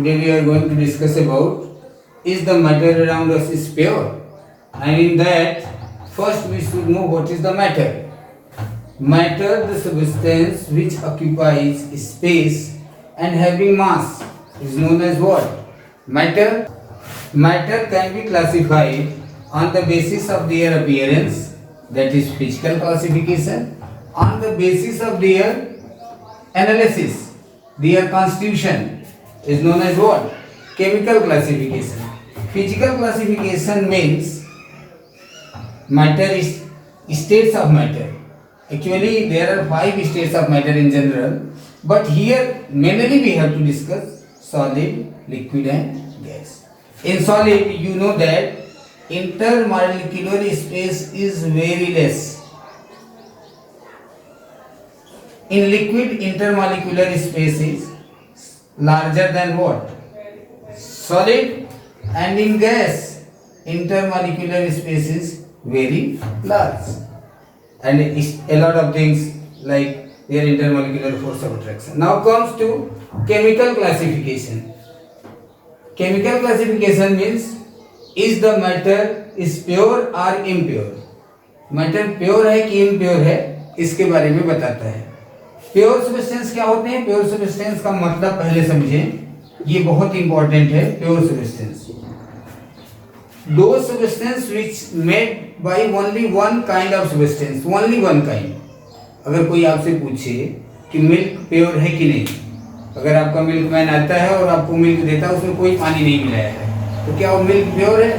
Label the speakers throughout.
Speaker 1: Today we are going to discuss about is the matter around us is pure, and in that first we should know what is the matter. Matter, the substance which occupies space and having mass, is known as what? Matter. Matter can be classified on the basis of their appearance, that is physical classification, on the basis of their analysis, their constitution is known as what? Chemical classification. Physical classification means matter is states of matter. Actually there are 5 states of matter in general, but here mainly we have to discuss solid, liquid and gas. In solid, you know that intermolecular space is very less. In liquid, intermolecular space is larger than what? Solid. And in gas, intermolecular space is very large. And a lot of things like their intermolecular force of attraction. Now comes to chemical classification. Chemical classification means is the matter is pure or impure. Matter pure है कि impure है, इसके बारे में बताता है. Pure substance क्या होते हैं? प्योर सब्सटेंस का मतलब पहले समझें, ये बहुत इंपॉर्टेंट है. Pure substance, those substance which made by only one kind of substance, only one kind. अगर कोई आपसे पूछे कि मिल्क प्योर है कि नहीं, अगर आपका मिल्क मैन आता है और आपको मिल्क देता है, उसमें कोई पानी नहीं मिलाया है, तो क्या वो मिल्क प्योर है?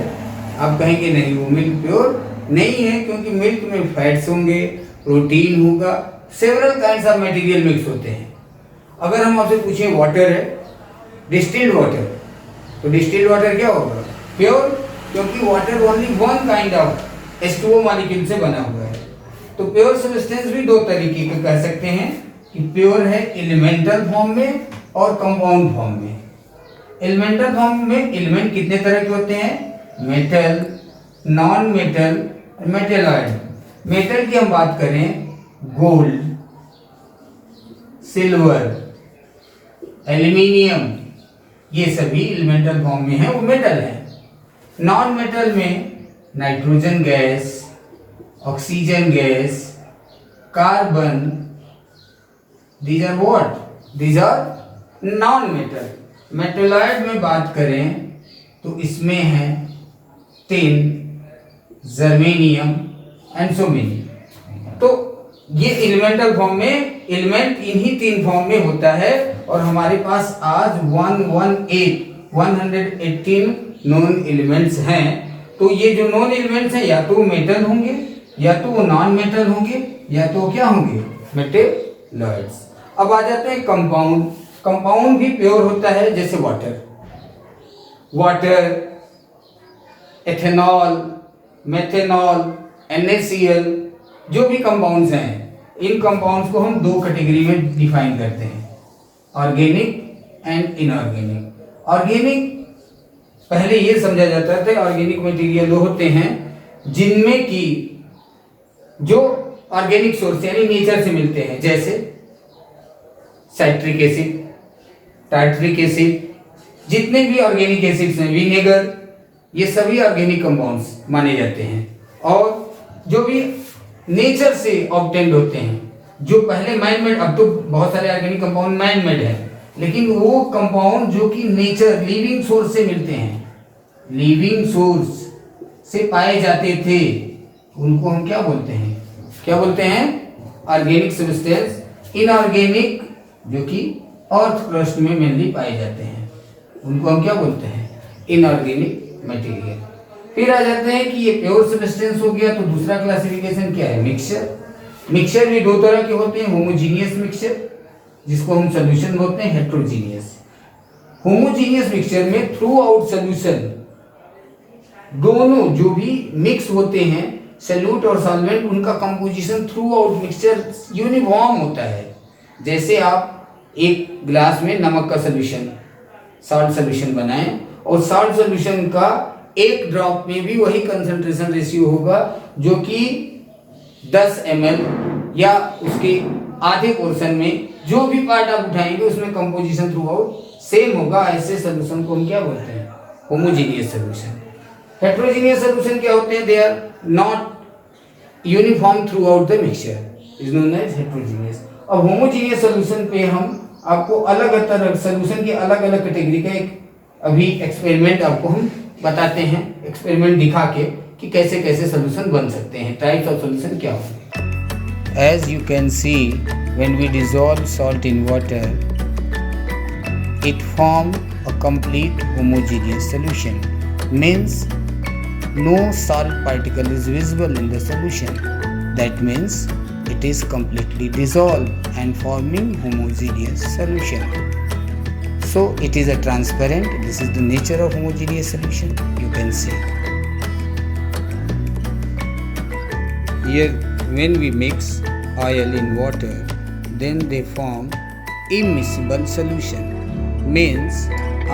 Speaker 1: आप कहेंगे नहीं, वो मिल्क प्योर नहीं है, क्योंकि मिल्क में फैट्स होंगे, प्रोटीन होगा, several kinds of material mix होते हैं. अगर हम आपसे पूछें वाटर है, डिस्टिल्ड वाटर, तो डिस्टिल्ड वाटर क्या होगा? प्योर, क्योंकि water only one kind of H2O molecule से बना हुआ है. तो प्योर सब्सटेंस भी दो तरीके के कह सकते हैं कि प्योर है एलिमेंटल फॉर्म में और कंपाउंड फॉर्म में. एलिमेंटल फॉर्म में एलिमेंट कितने तरह के होते हैं? Metal, non metal, metalloid. Metal की हम बात करें, गोल्ड, सिल्वर, एल्यूमिनियम, ये सभी एलिमेंटल फॉर्म में है, वो मेटल है. नॉन मेटल में nitrogen gas, oxygen gas, carbon, these are what? These are non metal. Metalloid में बात करें तो इसमें है tin, germanium and so many. तो ये एलिमेंटल फॉर्म में, एलिमेंट इन्हीं 3 फॉर्म में होता है. और हमारे पास आज 118 नॉन एलिमेंट्स हैं. तो ये जो नॉन एलिमेंट्स हैं या तो मेटल होंगे, या तो वो नॉन मेटल होंगे, या तो क्या होंगे? मेटेलॉइड्स. अब आ जाते हैं कंपाउंड. कंपाउंड भी प्योर होता है, जैसे वाटर, एथेनॉल, मेथेनॉल, NaCl, जो भी कंपाउंड्स हैं, इन कंपाउंड्स को हम 2 कैटेगरी में डिफाइन करते हैं, ऑर्गेनिक एंड इनऑर्गेनिक. ऑर्गेनिक पहले ये समझा जाता था, ऑर्गेनिक मटेरियल वो होते हैं जिनमें की जो ऑर्गेनिक सोर्स यानी नेचर से मिलते हैं, जैसे साइट्रिक एसिड, टार्टरिक एसिड, जितने भी ऑर्गेनिक एसिड्स हैं, विनेगर, ये सभी ऑर्गेनिक कंपाउंड्स माने जाते हैं. और जो भी नेचर से ऑब्टेन्ड होते हैं, जो पहले मैन मेड, अब तो बहुत सारे ऑर्गेनिक कंपाउंड मैन मेड है, लेकिन वो कंपाउंड जो कि नेचर लिविंग सोर्स से मिलते हैं, लिविंग सोर्स से पाए जाते थे, उनको हम क्या बोलते हैं? क्या बोलते हैं? Organic substance. इनऑर्गेनिक जो कि अर्थ क्रस्ट में मेनली पाए जाते हैं, उनको हम क्या बोलते हैं? Inorganic material. फिर आ जाते हैं कि ये प्योर सब्सटेंस हो गया. तो दूसरा क्लासिफिकेशन क्या है? मिक्सचर. मिक्सचर भी 2 तरह के होते हैं, होमोजीनियस मिक्सचर, जिसको हम सॉल्यूशन बोलते हैं, हेट्रोजीनियस. होमोजीनियस मिक्सचर में थ्रू आउट सॉल्यूशन, दोनों जो भी मिक्स होते हैं, सॉल्यूट और सॉल्वेंट, उनका composition through out mixture uniform होता है. जैसे आप एक ग्लास में नमक का सॉल्यूशन, सॉल्ट सॉल्यूशन बनाएं, और सॉल्ट सॉल्यूशन का एक ड्रॉप में भी वही कंसंट्रेशन रेशियो होगा जो कि 10 ml या उसके आधे पोर्शन में जो भी पार्ट आप उठाएंगे उसमें कंपोजिशन थ्रू आउट सेम होगा, ऐसे सोल्यूशन को हम क्या बोलते हैं? Homogeneous solution. हेट्रोजीनियस सोल्यूशन क्या होते हैं? They are not uniform throughout the mixture, is known as heterogeneous. अब होमोजीनियस सोल्यूशन पे हम आपको अलग अलग सोल्यूशन की अलग अलग कैटेगरी का एक अभी एक्सपेरिमेंट आपको हम बताते हैं, एक्सपेरिमेंट दिखा के कि कैसे कैसे सोल्यूशन बन सकते हैं, टाइप्स ऑफ सोल्यूशन क्या होंगे। As you can see, when we dissolve salt in water, it form a complete homogeneous solution, means no salt particle is visible in the solution. That means it is completely dissolved and forming homogeneous solution. So it is a transparent. This is the nature of homogeneous solution. You can see here, when we mix oil in water, then they form immiscible solution, means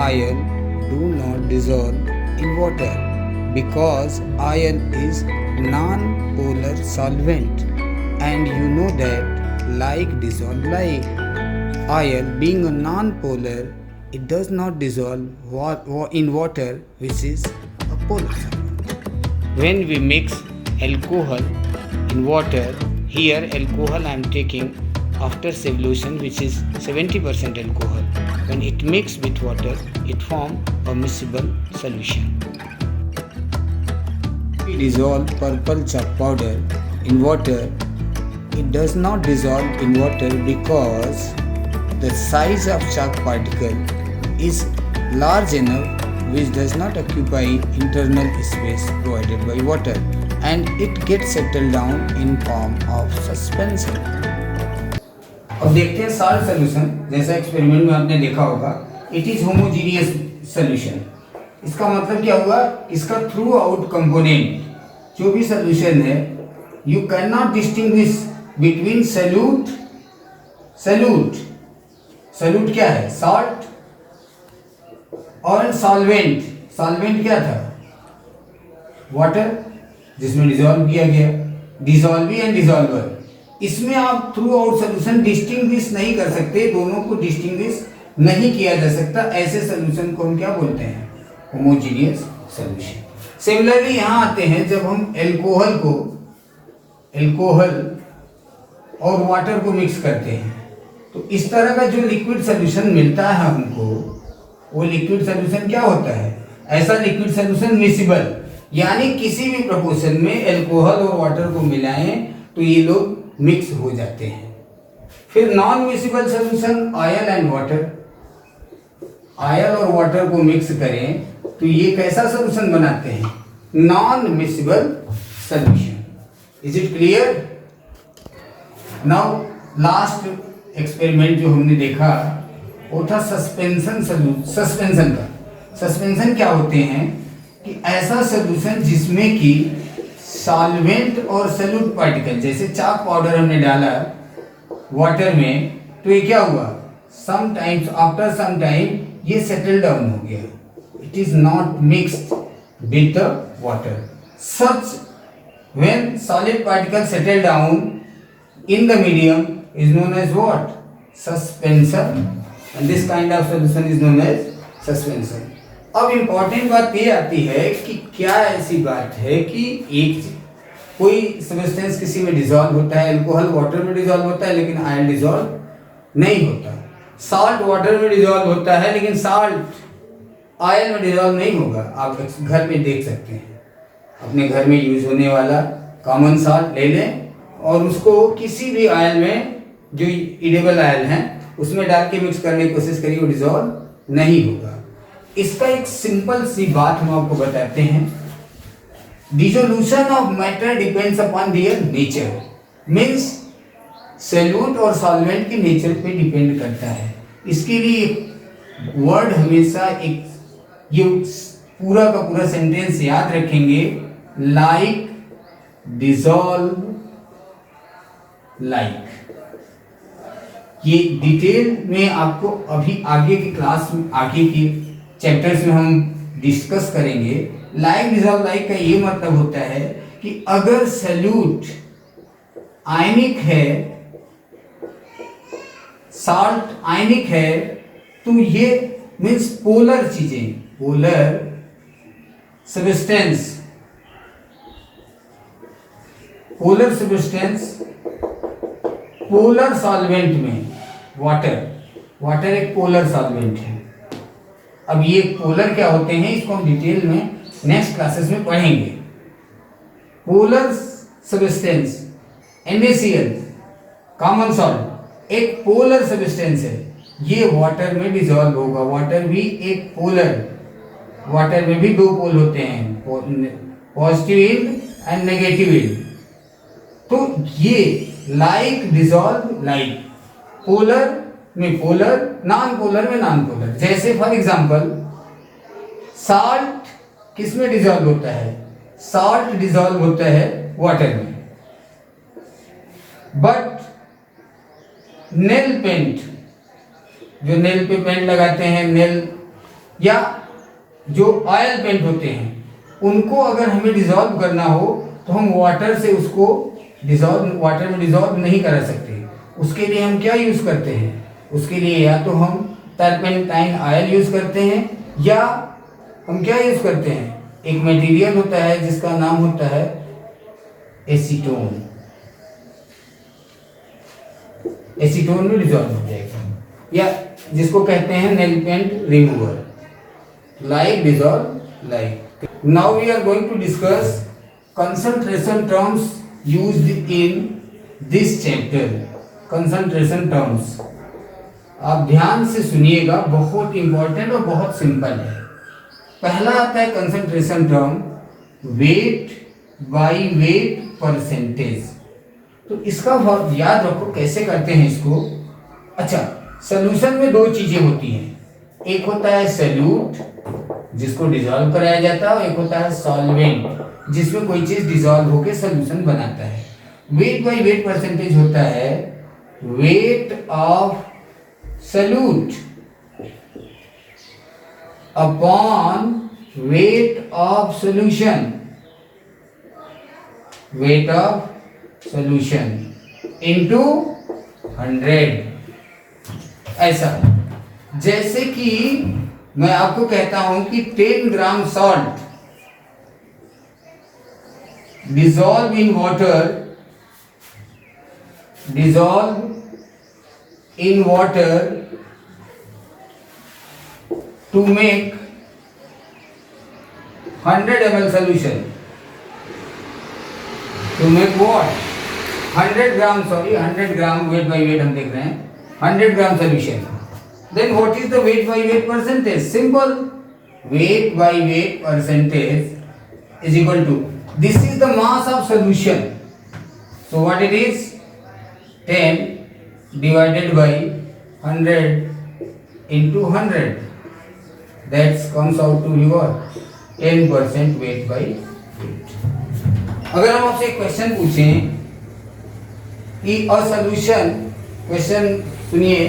Speaker 1: iron do not dissolve in water because iron is non-polar solvent, and you know that like dissolve like. Iron being a non-polar, it does not dissolve in water, which is a polar solvent. When we mix alcohol in water, here alcohol I am taking after solution, which is 70% alcohol. When it mixed with water, it forms a miscible solution. We dissolve purple chalk powder in water. It does not dissolve in water because the size of chalk particle is large enough, which does not occupy internal space provided by water, and it gets settled down in form of suspension. अब देखते हैं salt solution. जैसा experiment में आपने देखा होगा, it is homogeneous solution. इसका मतलब क्या हुआ? इसका थ्रू आउट कंपोनेंट जो भी सोल्यूशन है, you can not distinguish between salute salute क्या है? सॉल्ट, और सॉल्वेंट क्या था? वाटर, जिसमें डिसॉल्व किया गया, डिसॉल्वी एंड डिसॉल्वर। इसमें आप थ्रू आउट सोल्यूशन डिस्टिंग्विश नहीं कर सकते, दोनों को डिस्टिंग्विश नहीं किया जा सकता। ऐसे सोल्यूशन को हम क्या बोलते हैं? Homogeneous solution. सिमिलरली यहाँ आते हैं, जब हम एल्कोहल और वाटर को मिक्स करते हैं, तो इस तरह का जो लिक्विड सोल्यूशन मिलता है हमको, वो लिक्विड सोल्यूशन क्या होता है? ऐसा लिक्विड सोल्यूशन मिसिबल, यानी किसी भी प्रोपोर्शन में एल्कोहल और वाटर को मिलाएं तो ये लोग मिक्स हो जाते हैं। फिर non miscible solution, oil and water. Oil और वाटर को मिक्स करें तो ये कैसा सोल्यूशन बनाते हैं? Non miscible solution. Is it clear? Now last experiment जो हमने देखा वो था सस्पेंशन का। सस्पेंशन क्या होते हैं कि ऐसा सोल्यूशन जिसमें कि सॉल्वेंट और सॉल्यूट पार्टिकल, जैसे चाक पाउडर हमने डाला वाटर में, तो ये क्या हुआ? आफ्टर सम टाइम ये सेटल डाउन हो गया, it is not mixed with the water. Such when solid particle settle down in the medium is known as what? Suspension, and this kind of solution is known as suspension. अब important बात ये आती है कि क्या ऐसी बात है कि एक कोई सब्सटेंस किसी में डिसॉल्व होता है, अल्कोहल वाटर में डिसॉल्व होता है लेकिन आयल डिसॉल्व नहीं होता, सॉल्ट वाटर में डिसॉल्व होता है लेकिन सॉल्ट आयल में डिसॉल्व नहीं होगा। आप घर में देख सकते हैं, अपने घर में यूज होने वाला कॉमन सॉल्ट ले लें और उसको किसी भी आयल में, जो इडेबल आयल हैं, उसमें डाल के मिक्स करने की कोशिश करिए, वो डिसॉल्व नहीं होगा। इसका एक सिंपल सी बात हम आपको बताते हैं। Dissolution of matter depends upon their nature, means solute और सॉल्वेंट के नेचर पे डिपेंड करता है। इसके लिए वर्ड हमेशा एक, ये पूरा का पूरा सेंटेंस याद रखेंगे, लाइक, डिसॉल्व, लाइक। ये डिटेल में आपको अभी आगे की क्लास में, आगे की चैप्टर्स में हम डिस्कस करेंगे। लाइक, डिसॉल्व, लाइक का ये मतलब होता है कि अगर सॉल्यूट आयनिक है, सॉल्ट आयनिक है, तो ये मीन्स पोलर चीजें, polar substance, polar substance polar solvent में, वाटर एक पोलर सॉल्वेंट है। अब ये पोलर क्या होते हैं इसको हम डिटेल में नेक्स्ट क्लासेस में पढ़ेंगे। Polar substance NaCl common salt एक पोलर सब्सटेंस है, ये वाटर में डिसॉल्व होगा। वाटर भी एक पोलर, वाटर में भी दो पोल होते हैं, positive end and negative end. तो ये लाइक डिसॉल्व लाइक, पोलर में पोलर, नॉन पोलर में नॉन पोलर। जैसे फॉर एग्जांपल साल्ट किस में डिसॉल्व होता है? साल्ट डिसॉल्व होता है वाटर में। बट नेल पेंट, जो नेल पे पेंट लगाते हैं, नेल या जो ऑयल पेंट होते हैं, उनको अगर हमें डिसॉल्व करना हो तो हम वाटर से उसको वाटर में डिसॉल्व नहीं करा सकते। उसके लिए हम क्या यूज करते हैं? उसके लिए या तो हम टर्पेंटाइन ऑयल यूज करते हैं, या हम क्या यूज करते हैं, एक मटेरियल होता है जिसका नाम होता है एसीटोन। एसीटोन में डिसॉल्व हो जाएगा, या जिसको कहते हैं nail paint remover, like dissolve like. Now we are going to discuss concentration terms used in this chapter। concentration terms आप ध्यान से सुनिएगा, बहुत इंपॉर्टेंट और बहुत सिंपल है। पहला आता है concentration term weight by weight percentage. तो इसका याद रखो, कैसे करते हैं इसको। अच्छा, सॉल्यूशन में दो चीजें होती हैं, एक होता है सॉल्यूट जिसको डिसॉल्व कराया जाता है, और एक होता है सॉल्वेंट जिसमें कोई चीज डिसॉल्व होकर सॉल्यूशन बनाता है। वेट बाय वेट परसेंटेज होता है weight of solute upon weight of solution, weight of solution into 100। ऐसा जैसे कि मैं आपको कहता हूं कि 10 ग्राम salt dissolve in water, dissolve in water to make 100 ml solution, to make what 100 gram, sorry 100 gram weight by weight हम देख रहे हैं, 100 gram solution। then what is the weight by weight percentage? simple, weight by weight percentage is equal to, this is the mass of solution, so what it is, 10 divided by 100 into 100, that comes out to be what, 10% weight by weight। अगर हम आपसे एक question पूछें कि a solution, question सुनिए,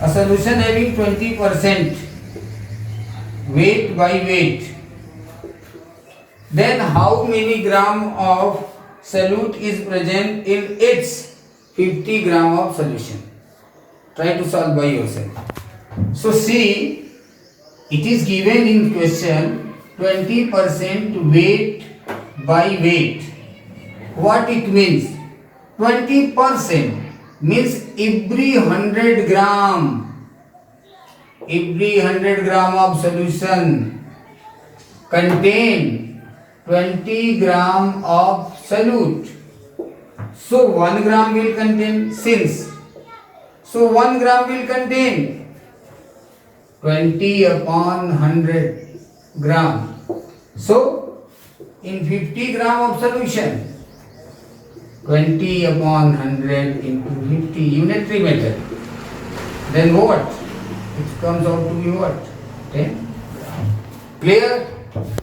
Speaker 1: a solution having 20% weight by weight, then how many gram of solute is present in its 50 gram of solution? Try to solve by yourself। so see, it is given in question 20% weight by weight। what it means? 20% means every 100 gram, every 100 gram of solution contain 20 gram of solute, so 1 gram will contain, since so 1 gram will contain 20 upon 100 gram, so in 50 gram of solution 20 upon 100 into 50 unitary method, then what it comes out to be what, 10 gram। clear?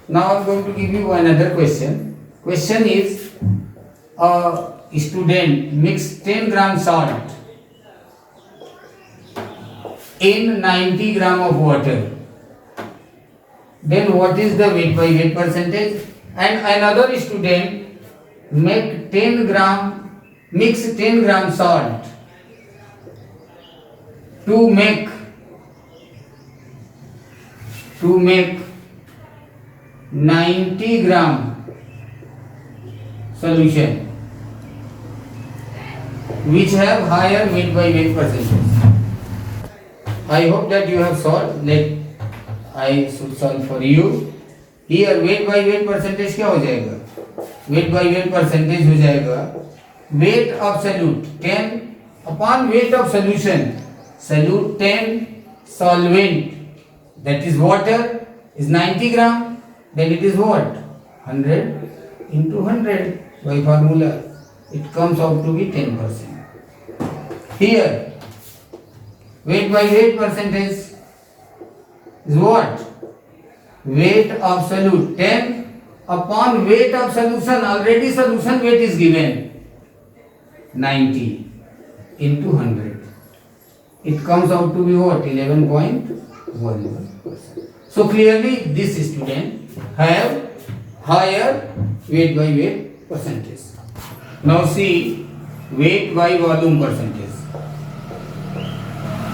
Speaker 1: Now I am going to give you another question। question is, a student mix 10 gram salt in 90 gram of water, then what is the weight by weight percentage? and another student mix 10 gram salt to make to make 90 gram solution which have higher weight by weight percentage. I hope that you have solved. Let I should solve for you. Here weight by weight percentage क्या हो जाएगा? Weight by weight percentage हो जाएगा weight of solute 10 upon weight of solution. Solute 10, solvent that is water is 90 gram. Then it is what? 100 into 100 by formula. It comes out to be 10%. Here, weight by weight percentage is what? Weight of solute 10 upon weight of solution. Already solution weight is given 90 into 100. It comes out to be what? 11.11%. So clearly this student have higher weight by weight percentage. Now see weight by volume percentage.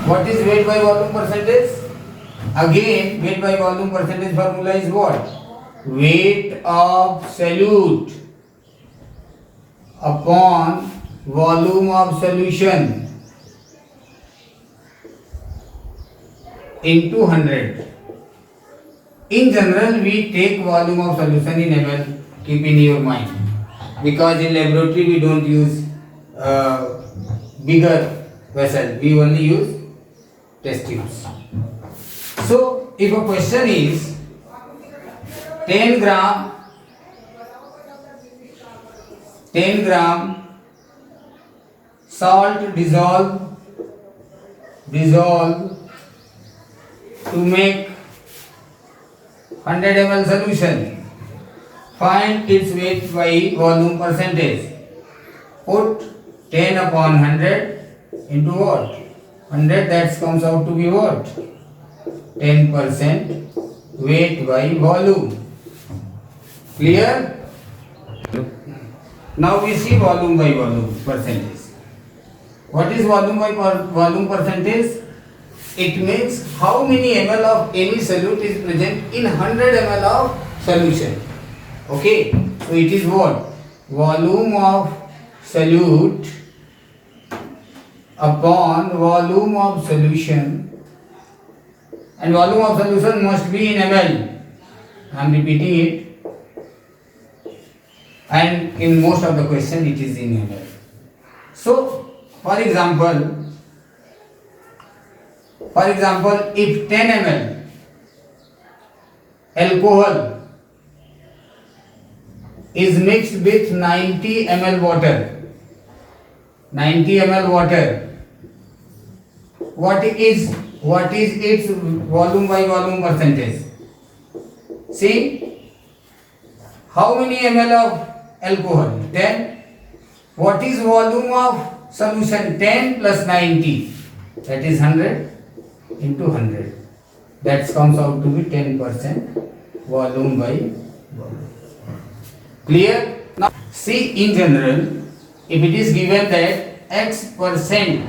Speaker 1: What is weight by volume percentage? Again, weight by volume percentage formula is what? Weight of solute upon volume of solution into 100. In general, we take volume of solution in ml. Keep in your mind, because in laboratory we don't use bigger vessel. We only use test tubes. So, if a question is 10 gram salt dissolve to make 100 ml solution, find its weight by volume percentage. Put 10 upon 100 into what? 100, that comes out to be what? 10% weight by volume. Clear? Now we see volume by volume percentage. What is volume by volume percentage? It means how many ml of any solute is present in 100 ml of solution. Okay, so it is what? Volume of solute upon volume of solution, and volume of solution must be in ml. I am repeating it, and in most of the question it is in ml. So for example, if 10 ml alcohol is mixed with 90 ml water, what is its volume by volume percentage? See, how many ml of alcohol? 10. What is volume of solution? 10 plus 90, that is 100 into 100. That comes out to be 10% volume by volume. Clear? Now see, in general, if it is given that x%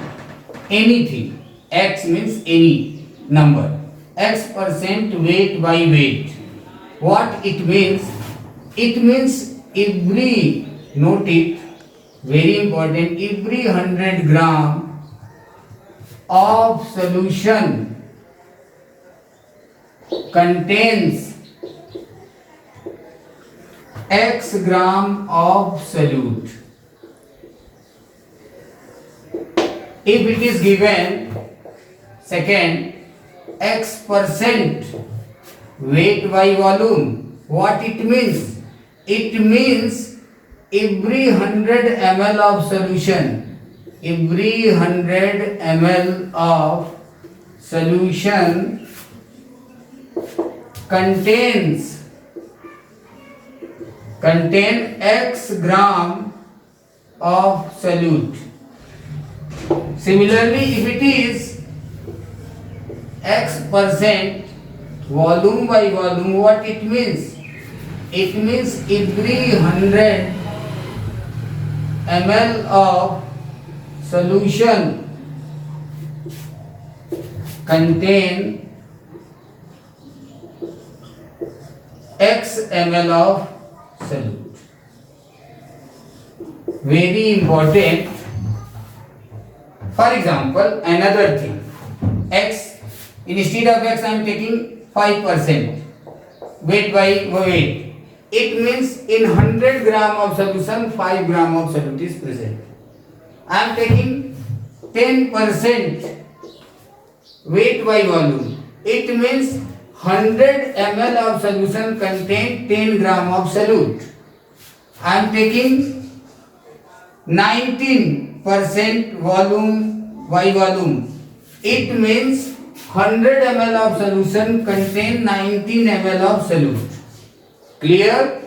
Speaker 1: anything, x means any number, x% weight by weight, what it means? It means every, note it, very important, every 100 gram of solution contains x gram of solute. If it is given, second, x% weight by volume, what it means? It means every 100 ml of solution, every 100 ml of solution contain x gram of solute. Similarly, if it is x% volume by volume, what it means? It means every 100 ml of solution contain x ml of solute. Very important. For example, another thing, x, instead of x I am taking 5% weight by weight. It means in 100 gram of solution 5 gram of solute is present. I am taking 10% weight by volume. It means 100 ml of solution contain 10 gram of solute. I am taking 19% volume by volume. It means 100 ml of solution contain 19 ml of solute. Clear?